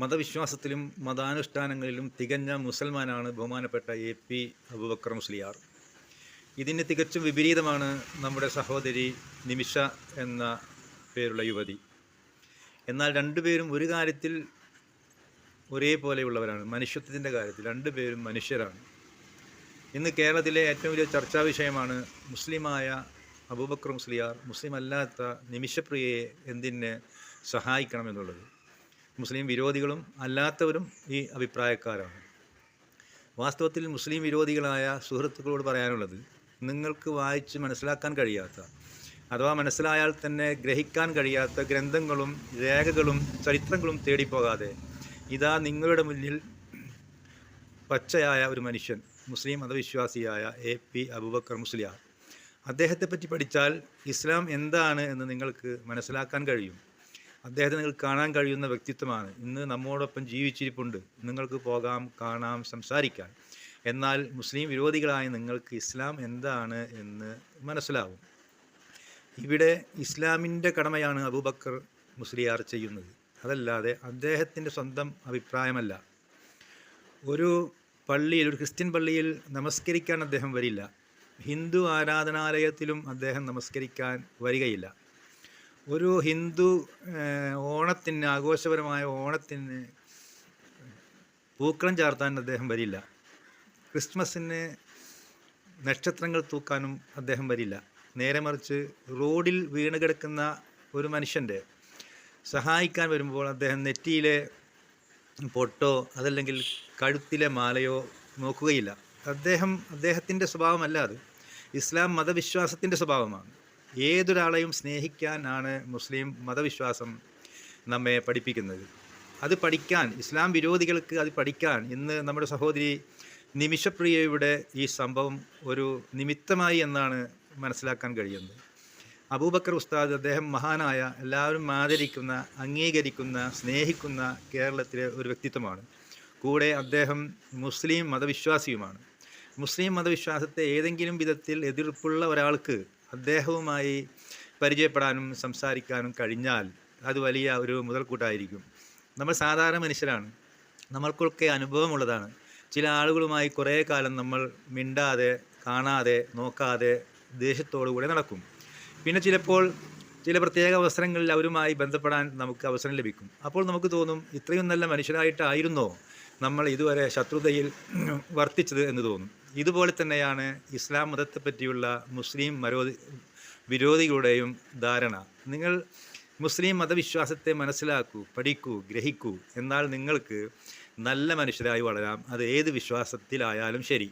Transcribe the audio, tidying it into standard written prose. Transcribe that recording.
മതവിശ്വാസത്തിലും മതാനുഷ്ഠാനങ്ങളിലും തികഞ്ഞ മുസൽമാനാണ് ബഹുമാനപ്പെട്ട എ.പി. അബൂബക്കർ മുസ്ലിയാർ. ഇതിന് തികച്ചും വിപരീതമാണ് നമ്മുടെ സഹോദരി നിമിഷ എന്ന പേരുള്ള യുവതി. എന്നാൽ രണ്ടുപേരും ഒരു കാര്യത്തിൽ ഒരേപോലെയുള്ളവരാണ്. മനുഷ്യത്വത്തിൻ്റെ കാര്യത്തിൽ രണ്ടുപേരും മനുഷ്യരാണ്. ഇന്ന് കേരളത്തിലെ ഏറ്റവും വലിയ ചർച്ചാ വിഷയമാണ് മുസ്ലിമായ അബൂബക്കർ മുസ്ലിയാർ മുസ്ലിം അല്ലാത്ത നിമിഷപ്രിയയെ എന്തിന് സഹായിക്കണമെന്നുള്ളത്. മുസ്ലിം വിരോധികളും അല്ലാത്തവരും ഈ അഭിപ്രായക്കാരാണ്. വാസ്തവത്തിൽ മുസ്ലിം വിരോധികളായ സുഹൃത്തുക്കളോട് പറയാനുള്ളത്, നിങ്ങൾക്ക് വായിച്ച് മനസ്സിലാക്കാൻ കഴിയാത്ത അഥവാ മനസ്സിലായാൽ തന്നെ ഗ്രഹിക്കാൻ കഴിയാത്ത ഗ്രന്ഥങ്ങളും രേഖകളും ചരിത്രങ്ങളും തേടിപ്പോകാതെ ഇതാ നിങ്ങളുടെ മുന്നിൽ പച്ചയായ ഒരു മനുഷ്യൻ, മുസ്ലിം മതവിശ്വാസിയായ എ.പി. അബൂബക്കർ മുസ്ലിയാർ. അദ്ദേഹത്തെപ്പറ്റി പഠിച്ചാൽ ഇസ്ലാം എന്താണ് എന്ന് നിങ്ങൾക്ക് മനസ്സിലാക്കാൻ കഴിയും. അദ്ദേഹത്തെ നിങ്ങൾക്ക് കാണാൻ കഴിയുന്ന വ്യക്തിത്വമാണ്. ഇന്ന് നമ്മോടൊപ്പം ജീവിച്ചിരിപ്പുണ്ട്. നിങ്ങൾക്ക് പോകാം, കാണാം, സംസാരിക്കാം. എന്നാൽ മുസ്ലിം വിരോധികളായ നിങ്ങൾക്ക് ഇസ്ലാം എന്താണ് എന്ന് മനസ്സിലാവും. ഇവിടെ ഇസ്ലാമിൻ്റെ കടമയാണ് അബൂബക്കർ മുസ്ലിയാർ ചെയ്യുന്നത്, അതല്ലാതെ അദ്ദേഹത്തിൻ്റെ സ്വന്തം അഭിപ്രായമല്ല. ഒരു പള്ളിയിൽ, ഒരു ക്രിസ്ത്യൻ പള്ളിയിൽ നമസ്കരിക്കാൻ അദ്ദേഹം വരില്ല. ഹിന്ദു ആരാധനാലയത്തിലും അദ്ദേഹം നമസ്കരിക്കാൻ വരികയില്ല. ഒരു ഹിന്ദു ഓണത്തിന്, ആഘോഷപരമായ ഓണത്തിന് പൂക്കളം ചാർത്താൻ അദ്ദേഹം വരില്ല. ക്രിസ്മസിന് നക്ഷത്രങ്ങൾ തൂക്കാനും അദ്ദേഹം വരില്ല. നേരെ മറിച്ച് റോഡിൽ വീണ് കിടക്കുന്ന ഒരു മനുഷ്യൻ്റെ സഹായിക്കാൻ വരുമ്പോൾ അദ്ദേഹം നെറ്റിയിലെ പൊട്ടോ അതല്ലെങ്കിൽ കഴുത്തിലെ മാലയോ നോക്കുകയില്ല. അദ്ദേഹത്തിൻ്റെ സ്വഭാവമല്ല അത്. ഇസ്ലാം മതവിശ്വാസത്തിൻ്റെ സ്വഭാവമാണ്. ഏതൊരാളെയും സ്നേഹിക്കാൻ ആണ് മുസ്ലിം മതവിശ്വാസം നമ്മെ പഠിപ്പിക്കുന്നത്. അത് പഠിക്കാൻ, ഇസ്ലാം വിരോധികൾക്ക് അത് പഠിക്കാൻ ഇന്ന് നമ്മുടെ സഹോദരി നിമിഷപ്രിയയുടെ ഈ സംഭവം ഒരു നിമിത്തമായി എന്നാണ് മനസ്സിലാക്കാൻ കഴിയുന്നത്. അബൂബക്കർ ഉസ്താദ്, അദ്ദേഹം മഹാനായ, എല്ലാവരും ആദരിക്കുന്ന, അംഗീകരിക്കുന്ന, സ്നേഹിക്കുന്ന കേരളത്തിലെ ഒരു വ്യക്തിത്വമാണ്. കൂടെ അദ്ദേഹം മുസ്ലിം മതവിശ്വാസിയുമാണ്. മുസ്ലിം മതവിശ്വാസത്തെ ഏതെങ്കിലും വിധത്തിൽ എതിർപ്പുള്ള ഒരാൾക്ക് അദ്ദേഹവുമായി പരിചയപ്പെടാനും സംസാരിക്കാനും കഴിഞ്ഞാൽ അത് വലിയ ഒരു മുതൽക്കൂട്ടായിരിക്കും. നമ്മൾ സാധാരണ മനുഷ്യരാണ്, നമ്മൾക്കൊക്കെ അനുഭവമുള്ളതാണ്. ചില ആളുകളുമായി കുറേ കാലം നമ്മൾ മിണ്ടാതെ, കാണാതെ, നോക്കാതെ ദേഷ്യത്തോടു കൂടെ നടക്കും. പിന്നെ ചിലപ്പോൾ ചില പ്രത്യേക അവസരങ്ങളിൽ അവരുമായി ബന്ധപ്പെടാൻ നമുക്ക് അവസരം ലഭിക്കും. അപ്പോൾ നമുക്ക് തോന്നും, ഇത്രയും നല്ല മനുഷ്യരായിട്ടായിരുന്നോ നമ്മൾ ഇതുവരെ ശത്രുതയിൽ വർത്തിച്ചത് എന്ന് തോന്നും. ഇതുപോലെ തന്നെയാണ് ഇസ്ലാം മതത്തെ പറ്റിയുള്ള മുസ്ലിം വിരോധികളുടെയും ധാരണ. നിങ്ങൾ മുസ്ലിം മതവിശ്വാസത്തെ മനസ്സിലാക്കൂ, പഠിക്കൂ, ഗ്രഹിക്കൂ. എന്നാൽ നിങ്ങൾക്ക് നല്ല മനുഷ്യരായി വളരാം. അത് ഏത് വിശ്വാസത്തിലായാലും ശരി.